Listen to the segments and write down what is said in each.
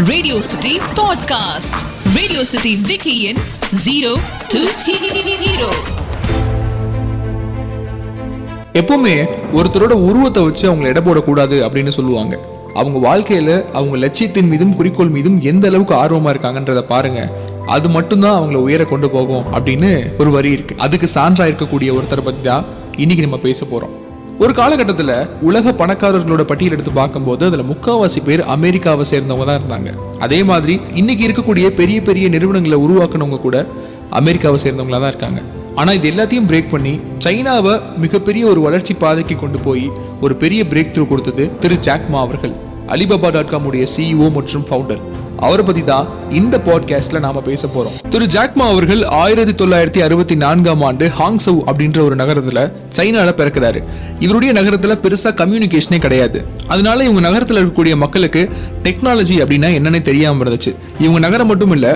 Radio City Podcast. Radio City Vikiயின் 0 to Hero. எப்பவுமே ஒருத்தரோட உருவத்தை வச்சு அவங்களை எடை போடக்கூடாது அப்படின்னு சொல்லுவாங்க. அவங்க வாழ்க்கையில அவங்க லட்சியத்தின் மீதும் குறிக்கோள் மீதும் எந்த அளவுக்கு ஆர்வமா இருக்காங்கன்றத பாருங்க, அது மட்டும்தான் அவங்கள உயர கொண்டு போகும் அப்படின்னு ஒரு வரி இருக்கு. அதுக்கு சான்றா இருக்கக்கூடிய ஒருத்தரை பத்தி தான் இன்னைக்கு நம்ம பேச போறோம். ஒரு காலகட்டத்தில் உலக பணக்காரர்களோட பட்டியல் எடுத்து பார்க்கும்போது அதுல முக்காவாசி பேர் அமெரிக்காவை சேர்ந்தவங்க தான் இருந்தாங்க. அதே மாதிரி இன்னைக்கு இருக்கக்கூடிய பெரிய பெரிய நிறுவனங்களை உருவாக்குனவங்க கூட அமெரிக்காவை சேர்ந்தவங்களா தான் இருக்காங்க. ஆனா இது எல்லாத்தையும் பிரேக் பண்ணி சைனாவை மிகப்பெரிய ஒரு வளர்ச்சி பாதைக்கு கொண்டு போய் ஒரு பெரிய பிரேக் த்ரூ கொடுத்தது திரு ஜாக்மா அவர்கள், Alibaba.com உடைய CEO மற்றும் ஃபவுண்டர். அவரை பத்தி தான் இந்த பாட்காஸ்ட்ல நாம பேச போறோம். திரு ஜாக்மா அவர்கள் 1964ஆம் ஆண்டு ஹாங்சவ் அப்படின்ற ஒரு நகரத்துல சைனால பிறக்கிறாரு. இவருடைய நகரத்துல பெருசா கம்யூனிகேஷனே கிடையாது. அதனால இவங்க நகரத்துல இருக்கக்கூடிய மக்களுக்கு டெக்னாலஜி அப்படின்னா என்னன்னே தெரியாம இருந்துச்சு. இவங்க நகரம் மட்டும் இல்ல,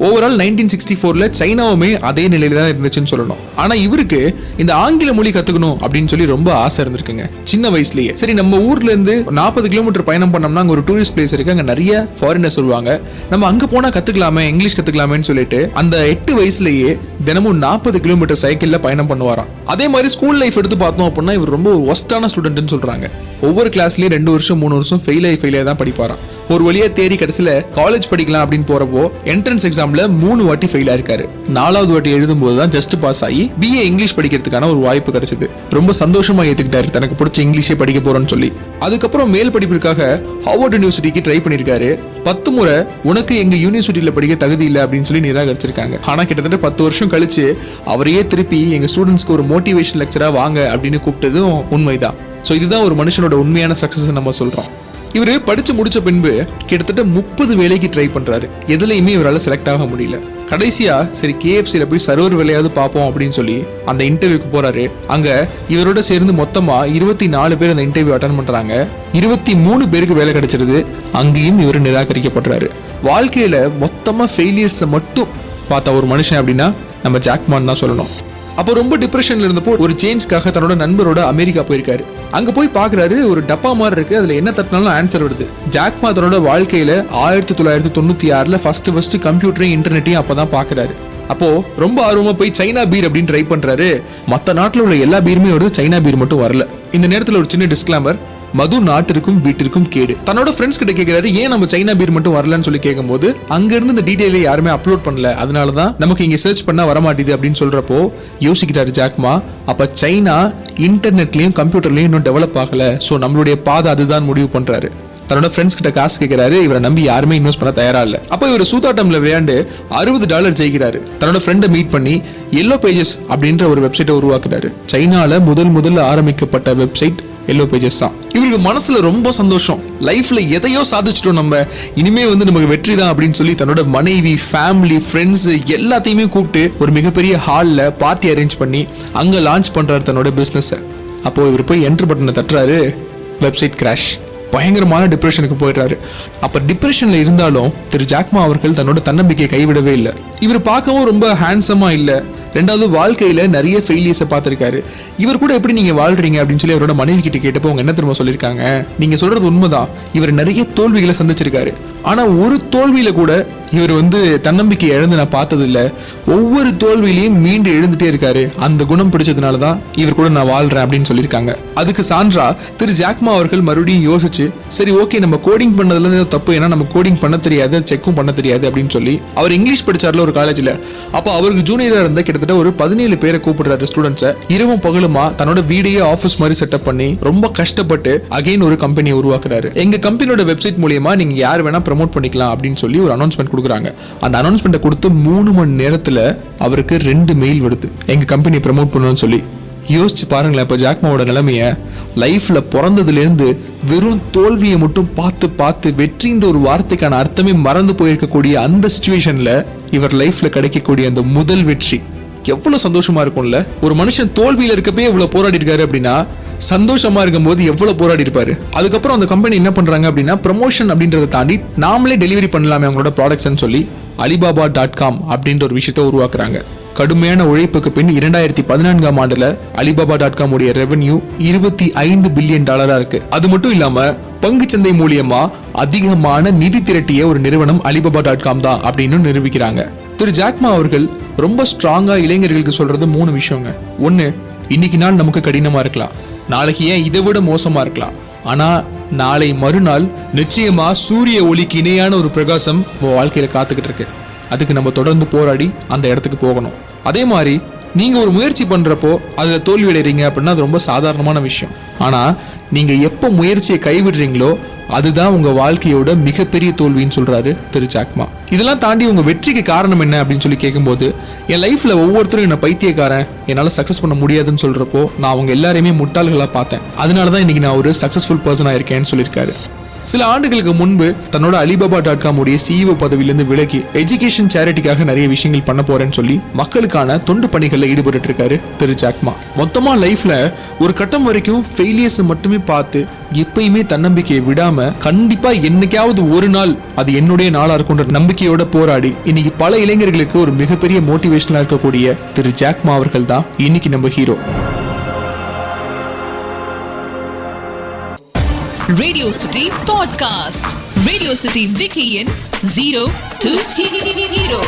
ஓவரால் 1964ல சைனாவுமே அதே நிலையில தான் இருந்துச்சுன்னு சொல்லணும். ஆனா இவருக்கு இந்த ஆங்கில மொழி கத்துக்கணும் அப்படின்னு சொல்லி ரொம்ப ஆசை இருந்திருக்குங்க சின்ன வயசுலயே. சரி, நம்ம ஊர்ல இருந்து 40 கிலோமீட்டர் பயணம் பண்ணோம்னா அங்க ஒரு டூரிஸ்ட் பிளேஸ் இருக்கு, அங்க நிறைய ஃபாரினர்ஸ் வருவாங்க, நம்ம அங்க போனா கத்துக்கலாமே, இங்கிலீஷ் கத்துக்கலாமேன்னு சொல்லிட்டு அந்த 8 வயசுலயே தினமும் 40 கிலோமீட்டர் சைக்கிள்ல பயணம் பண்ணுவாராம். அதே மாதிரி ஸ்கூல் லைஃப் எடுத்து பார்த்தோம் அப்படின்னா இவர் ரொம்ப ஒரு ஒஸ்டான ஸ்டூடெண்ட்னு சொல்றாங்க. ஒவ்வொரு கிளாஸ்லயும் 2 வருஷம் 3 வருஷம் ஃபெயில் ஆகி தான் படிப்பாராம். ஒரு வழியா தேடி கடைசியில காலேஜ் படிக்கலாம் அப்படின்னு போறப்போ என்ட்ரன்ஸ் எக்ஸாம்ல 3 வாட்டி ஃபெயில் ஆயிருக்காரு. 4வது வாட்டி எழுதும் போதுதான் ஜஸ்ட் பாஸ் ஆகி BA இங்கிலீஷ் படிக்கிறதுக்கான ஒரு வாய்ப்பு கிடைச்சது. ரொம்ப சந்தோஷமா ஏத்துக்கிட்டாரு, தனக்கு பிடிச்ச இங்கிலீஷே படிக்க போறோம்னு சொல்லி. அதுக்கப்புறம் மேல் படிப்பிற்காக ஹார்வர்ட் யூனிவர்சிட்டிக்கு ட்ரை பண்ணிருக்காரு. 10 முறை உனக்கு எங்க யூனிவர்சிட்டியில படிக்க தகுதி இல்லை அப்படின்னு சொல்லி நிராகரிச்சிருக்காங்க. ஆனா கிட்டத்தட்ட 10 வருஷம் கழிச்சு அவரையே திருப்பி எங்க ஸ்டூடெண்ட்ஸ்க்கு ஒரு மோட்டிவேஷன் லெக்சரா வாங்க அப்படின்னு கூப்பிட்டதும் உண்மைதான். ஸோ இதுதான் ஒரு மனுஷனோட உண்மையான சக்சஸ் நம்ம சொல்றோம். இவரு படிச்சு முடிச்ச பின்பு கிட்டத்தட்ட 30 வேலைக்கு ட்ரை பண்றாரு. எதுலையுமே இவரால் செலக்ட் ஆக முடியல. கடைசியா சரி KFCல போய் சர்வர் வேலையாவது பார்ப்போம் அப்படின்னு சொல்லி அந்த இன்டர்வியூக்கு போறாரு. அங்க இவரோட சேர்ந்து மொத்தமா 24 பேர் அந்த இன்டர்வியூ அட்டன் பண்றாங்க. 23 பேருக்கு வேலை கிடைச்சிருது. அங்கேயும் இவர் நிராகரிக்கப்படுறாரு. வாழ்க்கையில மொத்தமா ஃபெயிலியர்ஸை மட்டும் பார்த்த ஒரு மனுஷன் அப்படின்னா நம்ம ஜாக்மான் தான் சொல்லணும். அப்போ ரொம்ப டிப்ரெஷன்ல இருந்தப்போ ஒரு சேஞ்ச்காக தன்னோட நண்பரோட அமெரிக்கா போயிருக்காரு. அங்க போய் பாக்குறாரு, ஒரு டப்பா மாதிரி இருக்கு, அதுல என்ன தட்டினாலும் ஆன்சர் வருது. ஜாக்மா தன்னோட வாழ்க்கையில 1996ல ஃபர்ஸ்ட் கம்ப்யூட்டரையும் இன்டர்நெட்டையும் அப்பதான் பாக்குறாரு. அப்போ ரொம்ப ஆர்வமா போய் சைனா பீர் அப்படின்னு ட்ரை பண்றாரு. மத்த நாட்டுல உள்ள எல்லா பீருமே வருது, சைனா பீர் மட்டும் வரல. இந்த நேரத்துல ஒரு சின்ன டிஸ்க்ளைமர், மது நாட்டிற்கும் வீட்டிற்கும் கேடு. தன்னோட ஃப்ரெண்ட்ஸ் கிட்ட கேட்கிறாரு, ஏன் நம்ம சைனா பீர் மட்டும் வரலன்னு சொல்லி கேட்கும்போது அங்க இருந்து இந்த டீடைலை யாருமே அப்லோட் பண்ணல, அதனாலதான் நமக்கு இங்க சர்ச் பண்ணா வரமாட்டேது அப்படின்னு சொல்றப்போ யோசிக்கிறாரு ஜாக்மா. அப்ப சைனா இன்டர்நெட்லயும் கம்ப்யூட்டர்லயும் இன்னும் டெவலப் ஆகல, சோ நம்மளுடைய பாதை அதுதான் முடிவு பண்றாரு. தன்னோட ஃப்ரெண்ட்ஸ் கிட்ட காசு கேட்கிறாரு. இவரை நம்பி யாருமே இன்வெஸ்ட் பண்ண தயாரா இல்ல. அப்போ இவர் சூதாட்டம்ல விளையாண்டு $60 ஜெயிக்கிறாரு. தன்னோட ஃப்ரெண்டை மீட் பண்ணி Yellow Pages அப்படின்ற ஒரு வெப்சைட்டை உருவாக்குறாரு. சைனால முதல்ல ஆரம்பிக்கப்பட்ட வெப்சைட் Yellow Pages தான். இவருக்கு மனசுல ரொம்ப சந்தோஷம், லைஃப்ல எதையோ சாதிச்சிட்டோம், நம்ம இனிமே நமக்கு வெற்றி தான் அப்படின்னு சொல்லி தன்னோட மனைவி, ஃபேமிலி, ஃப்ரெண்ட்ஸ் எல்லாத்தையுமே கூப்பிட்டு ஒரு மிகப்பெரிய ஹால்ல பார்ட்டி அரேஞ்ச் பண்ணி அங்க லான்ச் பண்றாரு தன்னோட பிசினஸ். அப்போ இவர் போய் என்டர் பட்டனை தட்டுறாரு, வெப்சைட் கிராஷ். பயங்கரமான டிப்ரெஷனுக்கு போயிடுறாரு. அப்ப டிப்ரெஷன்ல இருந்தாலும் திரு ஜாக்மா அவர்கள் தன்னோட தன்னம்பிக்கையை கைவிடவே இல்லை. இவர் பார்க்கவும் ரொம்ப ஹேண்ட்ஸமா இல்ல. ரெண்டாவது, வாழ்க்கையில நிறைய ஃபெயிலியர்ஸை பார்த்திருக்காரு. இவர் கூட எப்படி நீங்க வாழ்றீங்க அப்படின்னு சொல்லி அவரோட மனைவி கிட்ட கேட்டப்போ அவங்க என்ன திரும்ப சொல்லியிருக்காங்க, நீங்க சொல்றது உண்மைதான், இவர் நிறைய தோல்விகளை சந்திச்சிருக்காரு. ஆனா ஒரு தோல்வியில கூட இவர் தன்னம்பிக்கை இழந்து நான் பார்த்தது இல்ல. ஒவ்வொரு தோல்வியிலையும் மீண்டு எழுந்துட்டே இருக்காரு. அந்த குணம் பிடிச்சதுனாலதான் இவர் கூட நான் வாழ்றேன் அப்படின்னு சொல்லியிருக்காங்க. அதுக்கு சான்றா திரு ஜாக்மா அவர்கள் மறுபடியும் யோசிச்சு, சரி ஓகே, நம்ம கோடிங் பண்ணதுல தப்பு, ஏன்னா நம்ம கோடிங் பண்ண தெரியாது, செக்கும் பண்ண தெரியாது அப்படின்னு சொல்லி அவர் இங்கிலீஷ் படிச்சார்ல ஒரு காலேஜ்ல. அப்போ அவருக்கு ஜூனியரா இருந்த கிட்டத்தட்ட ஒரு 17 பேரை கூப்பிடுறாரு ஸ்டூடெண்ட்ஸை. இரவும் பகலுமா தன்னோட வீடையே ஆஃபீஸ் மாதிரி செட்டப் பண்ணி ரொம்ப கஷ்டப்பட்டு அகைன் ஒரு கம்பெனியை உருவாக்குறாரு. எங்க கம்பெனியோட வெப்சைட் மூலியமா நீங்க யார் வேணா ப்ரமோட் பண்ணிக்கலாம் அப்படின்னு சொல்லி ஒரு அனௌன்ஸ்மெண்ட் கொடுக்குறாங்க. அந்த அனௌன்ஸ்மெண்ட்டை கொடுத்து 3 மணி நேரத்துல அவருக்கு 2 மெயில் வருது, எங்க கம்பெனியை ப்ரமோட் பண்ணணும்னு சொல்லி. யோசிச்சு பாருங்களேன் இப்ப ஜாக்மாவோட நிலைமைய. லைஃப்ல பிறந்ததுல இருந்து வெறும் தோல்வியை மட்டும் பார்த்து வெற்றின்ற ஒரு வார்த்தைக்கான அர்த்தமே மறந்து போயிருக்கக்கூடிய அந்த சிச்சுவேஷன்ல இவர் லைஃப்ல கிடைக்கக்கூடிய அந்த முதல் வெற்றி எவ்வளவு சந்தோஷமா இருக்கும்ல. ஒரு மனுஷன் தோல்வியில இருக்கப்பே இவ்வளவு போராடி இருக்காரு அப்படின்னா சந்தோஷமா இருக்கும் போது எவ்வளவு போராடி இருப்பாரு. அதுக்கப்புறம் அந்த கம்பெனி என்ன பண்றாங்க அப்படின்னா ப்ரமோஷன் அப்படின்றத தாண்டி நாமளே டெலிவரி பண்ணலாமே அவங்களோட ப்ராடக்ட்ஸ் சொல்லி Alibaba.com அப்படின்ற ஒரு விஷயத்தை உருவாக்குறாங்க. கடுமையான உழைப்புக்கு பின் 2014ஆம் ஆண்டுல Alibaba.com உடைய ரெவென்யூ $25 பில்லியன் இருக்கு. அது மட்டும் இல்லாம பங்குச்சந்தை மூலியமா அதிகமான நிதி திரட்டிய ஒரு நிறுவனம் alibaba.com தான் அப்படின்னு நிரூபிக்கிறாங்க. திரு ஜாக்மா அவர்கள் ரொம்ப ஸ்ட்ராங்கா இளைஞர்களுக்கு சொல்றது 3 விஷயங்க. ஒண்ணு, இன்னைக்கு நாள் நமக்கு கடினமா இருக்கலாம், நாளைக்கு ஏன் இதை விட மோசமா இருக்கலாம், ஆனா நாளை மறுநாள் நிச்சயமா சூரிய ஒளிக்கு இணையான ஒரு பிரகாசம் வாழ்க்கையில காத்துக்கிட்டு இருக்கு. அதுக்கு நம்ம தொடர்ந்து போராடி அந்த இடத்துக்கு போகணும். அதே மாதிரி நீங்க ஒரு முயற்சி பண்றப்போ அதுல தோல்வி அடைறீங்க அப்படின்னா அது ரொம்ப சாதாரணமான விஷயம். ஆனா நீங்க எப்ப முயற்சியை கைவிடுறீங்களோ அதுதான் உங்க வாழ்க்கையோட மிகப்பெரிய தோல்வின்னு சொல்றாரு திரு ஜாக்மா. இதெல்லாம் தாண்டி உங்க வெற்றிக்கு காரணம் என்ன அப்படின்னு சொல்லி கேட்கும்போது, என் லைஃப்ல ஒவ்வொருத்தரும் என்ன பைத்தியக்காரன், என்னால சக்சஸ் பண்ண முடியாதுன்னு சொல்றப்போ நான் அவங்க எல்லாரையுமே முட்டாள்களா பார்த்தேன். அதனாலதான் இன்னைக்கு நான் ஒரு சக்சஸ்ஃபுல் பர்சனா இருக்கேன்னு சொல்லியிருக்காரு. சில ஆண்டுகளுக்கு முன்பு தன்னோட alibaba.com உடைய CEO பதவியிலிருந்து விலகி எஜுகேஷன் சேரிட்டிக்காக நிறைய விஷயங்கள் பண்ண போறேன்னு சொல்லி மக்களுக்கான தொண்டு பணிகளில் ஈடுபட்டு இருக்காரு திரு ஜாக்மா. மொத்தமா லைஃப்ல ஒரு கட்டம் வரைக்கும் ஃபெயிலியர்ஸ் மட்டுமே பார்த்து எப்பயுமே தன்னம்பிக்கையை விடாம கண்டிப்பா என்னைக்காவது ஒரு நாள் அது என்னுடைய நாளா இருக்குன்ற நம்பிக்கையோட போராடி இன்னைக்கு பல இளைஞர்களுக்கு ஒரு மிகப்பெரிய மோட்டிவேஷனலா இருக்கக்கூடிய திரு ஜாக்மா அவர்கள் தான் இன்னைக்கு நம்ம hero. Radio City Podcast. Radio City Vicky in 0 to Hero.